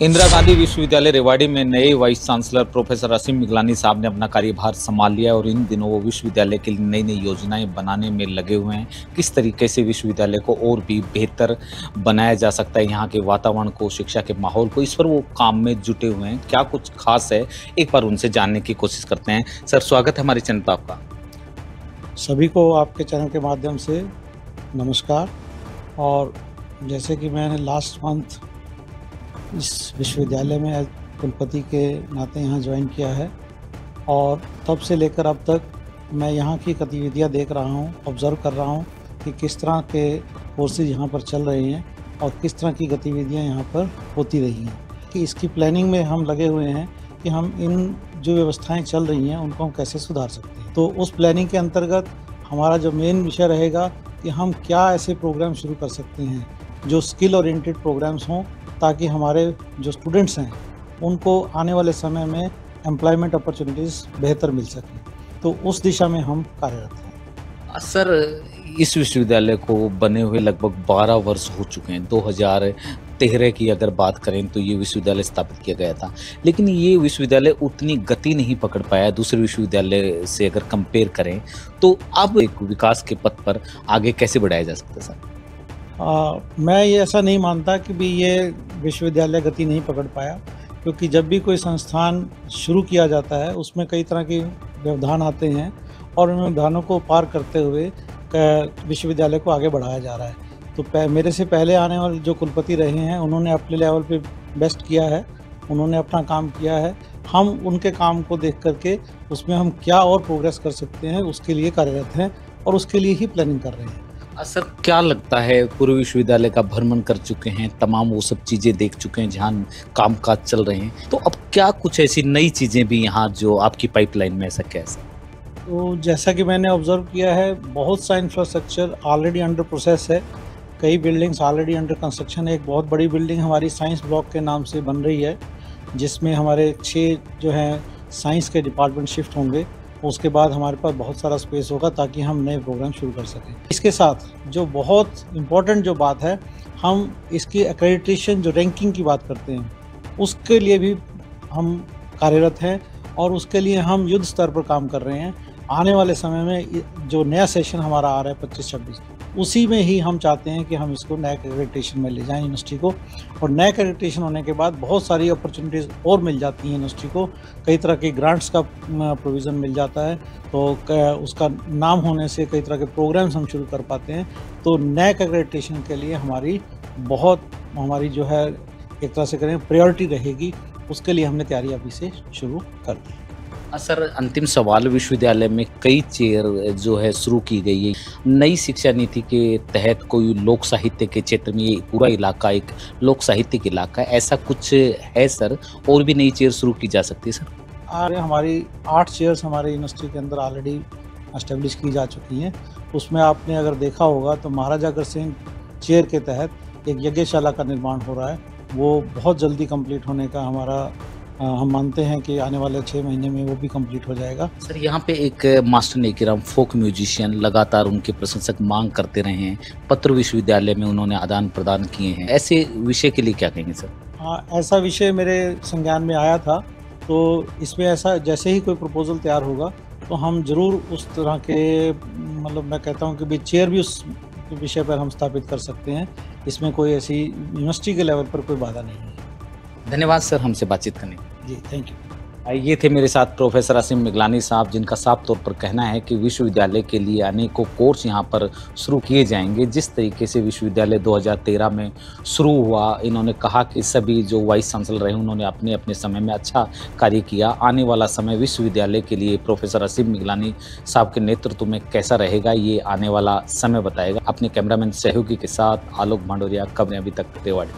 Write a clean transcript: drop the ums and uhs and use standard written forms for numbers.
इंदिरा गांधी विश्वविद्यालय रेवाड़ी में नए वाइस चांसलर प्रोफेसर असीम मिगलानी साहब ने अपना कार्यभार संभाल लिया और इन दिनों वो विश्वविद्यालय के लिए नई नई योजनाएं बनाने में लगे हुए हैं। किस तरीके से विश्वविद्यालय को और भी बेहतर बनाया जा सकता है, यहाँ के वातावरण को, शिक्षा के माहौल को, इस पर वो काम में जुटे हुए हैं। क्या कुछ खास है, एक बार उनसे जानने की कोशिश करते हैं। सर, स्वागत है हमारे चैनल पर आपका। सभी को आपके चैनल के माध्यम से नमस्कार। और जैसे कि मैंने लास्ट मंथ इस विश्वविद्यालय में कुलपति के नाते यहाँ ज्वाइन किया है और तब से लेकर अब तक मैं यहाँ की गतिविधियाँ देख रहा हूँ, ऑब्ज़र्व कर रहा हूँ कि किस तरह के कोर्सेज यहाँ पर चल रहे हैं और किस तरह की गतिविधियाँ यहाँ पर होती रही हैं। कि इसकी प्लानिंग में हम लगे हुए हैं कि हम इन जो व्यवस्थाएं चल रही हैं उनको हम कैसे सुधार सकते हैं। तो उस प्लानिंग के अंतर्गत हमारा जो मेन विषय रहेगा कि हम क्या ऐसे प्रोग्राम शुरू कर सकते हैं जो स्किल ओरिएंटेड प्रोग्राम्स हों, ताकि हमारे जो स्टूडेंट्स हैं उनको आने वाले समय में एम्प्लॉयमेंट अपॉर्चुनिटीज़ बेहतर मिल सकें। तो उस दिशा में हम कार्यरत हैं। सर, इस विश्वविद्यालय को बने हुए लगभग 12 वर्ष हो चुके हैं। 2013 की अगर बात करें तो ये विश्वविद्यालय स्थापित किया गया था, लेकिन ये विश्वविद्यालय उतनी गति नहीं पकड़ पाया दूसरे विश्वविद्यालय से अगर कंपेयर करें। तो अब एक विकास के पथ पर आगे कैसे बढ़ाया जा सकता है सर? मैं ये ऐसा नहीं मानता कि भी ये विश्वविद्यालय गति नहीं पकड़ पाया, क्योंकि जब भी कोई संस्थान शुरू किया जाता है उसमें कई तरह के व्यवधान आते हैं और उन व्यवधानों को पार करते हुए विश्वविद्यालय को आगे बढ़ाया जा रहा है। तो मेरे से पहले आने वाले जो कुलपति रहे हैं उन्होंने अपने लेवल पे बेस्ट किया है, उन्होंने अपना काम किया है। हम उनके काम को देख करके उसमें हम क्या और प्रोग्रेस कर सकते हैं उसके लिए कार्यरत हैं और उसके लिए ही प्लानिंग कर रहे हैं। सर, क्या लगता है, पूर्व विश्वविद्यालय का भ्रमण कर चुके हैं, तमाम वो सब चीज़ें देख चुके हैं जहाँ काम काज चल रहे हैं, तो अब क्या कुछ ऐसी नई चीज़ें भी यहाँ जो आपकी पाइपलाइन में, ऐसा कैसा? तो जैसा कि मैंने ऑब्ज़र्व किया है, बहुत सा इंफ्रास्ट्रक्चर ऑलरेडी अंडर प्रोसेस है, कई बिल्डिंग्स ऑलरेडी अंडर कंस्ट्रक्शन है। एक बहुत बड़ी बिल्डिंग हमारी साइंस ब्लॉक के नाम से बन रही है, जिसमें हमारे 6 जो हैं साइंस के डिपार्टमेंट शिफ्ट होंगे। उसके बाद हमारे पास बहुत सारा स्पेस होगा ताकि हम नए प्रोग्राम शुरू कर सकें। इसके साथ जो बहुत इम्पोर्टेंट जो बात है, हम इसकी एक्रेडिटेशन, जो रैंकिंग की बात करते हैं, उसके लिए भी हम कार्यरत हैं और उसके लिए हम युद्ध स्तर पर काम कर रहे हैं। आने वाले समय में जो नया सेशन हमारा आ रहा है 25-26, उसी में ही हम चाहते हैं कि हम इसको नए एक्रेडिटेशन में ले जाएं यूनिवर्सिटी को, और नए एक्रेडिटेशन होने के बाद बहुत सारी अपॉर्चुनिटीज़ और मिल जाती हैं यूनिवर्सिटी को। कई तरह के ग्रांट्स का प्रोविज़न मिल जाता है, तो उसका नाम होने से कई तरह के प्रोग्राम्स हम शुरू कर पाते हैं। तो नए एक्रेडिटेशन के लिए हमारी जो है एक तरह से करें प्रायोरिटी रहेगी, उसके लिए हमने तैयारी अभी से शुरू कर दी। सर, अंतिम सवाल, विश्वविद्यालय में कई चेयर जो है शुरू की गई है। नई शिक्षा नीति के तहत कोई लोक साहित्य के क्षेत्र में, ये पूरा इलाका एक लोक साहित्य का इलाका है, ऐसा कुछ है सर? और भी नई चेयर शुरू की जा सकती है सर? हमारी 8 चेयर्स हमारे यूनिवर्सिटी के अंदर ऑलरेडी एस्टेब्लिश की जा चुकी हैं। उसमें आपने अगर देखा होगा तो महाराजा अग्रसेन चेयर के तहत एक यज्ञशाला का निर्माण हो रहा है। वो बहुत जल्दी कंप्लीट होने का हम मानते हैं कि आने वाले 6 महीने में वो भी कंप्लीट हो जाएगा। सर, यहाँ पे एक मास्टर नेकीराम फोक म्यूजिशियन, लगातार उनके प्रशंसक मांग करते रहे हैं, पत्र विश्वविद्यालय में उन्होंने आदान प्रदान किए हैं, ऐसे विषय के लिए क्या कहेंगे सर? हाँ, ऐसा विषय मेरे संज्ञान में आया था, तो इसमें ऐसा जैसे ही कोई प्रपोजल तैयार होगा तो हम ज़रूर उस तरह के, मतलब मैं कहता हूँ कि भी चेयर भी उस विषय पर हम स्थापित कर सकते हैं। इसमें कोई ऐसी यूनिवर्सिटी के लेवल पर कोई बाधा नहीं है। धन्यवाद सर हमसे बातचीत करने के लिए। जी, थैंक यू। ये थे मेरे साथ प्रोफेसर असीम मिगलानी साहब, जिनका साफ तौर पर कहना है कि विश्वविद्यालय के लिए अनेकों कोर्स यहाँ पर शुरू किए जाएंगे। जिस तरीके से विश्वविद्यालय 2013 में शुरू हुआ, इन्होंने कहा कि सभी जो वाइस चांसलर रहे उन्होंने अपने अपने समय में अच्छा कार्य किया। आने वाला समय विश्वविद्यालय के लिए प्रोफेसर असीम मिगलानी साहब के नेतृत्व में कैसा रहेगा, ये आने वाला समय बताएगा। अपने कैमरामैन सहयोगी के साथ आलोक भांडोरिया, खबरें अभी तक, रेवाड़ी।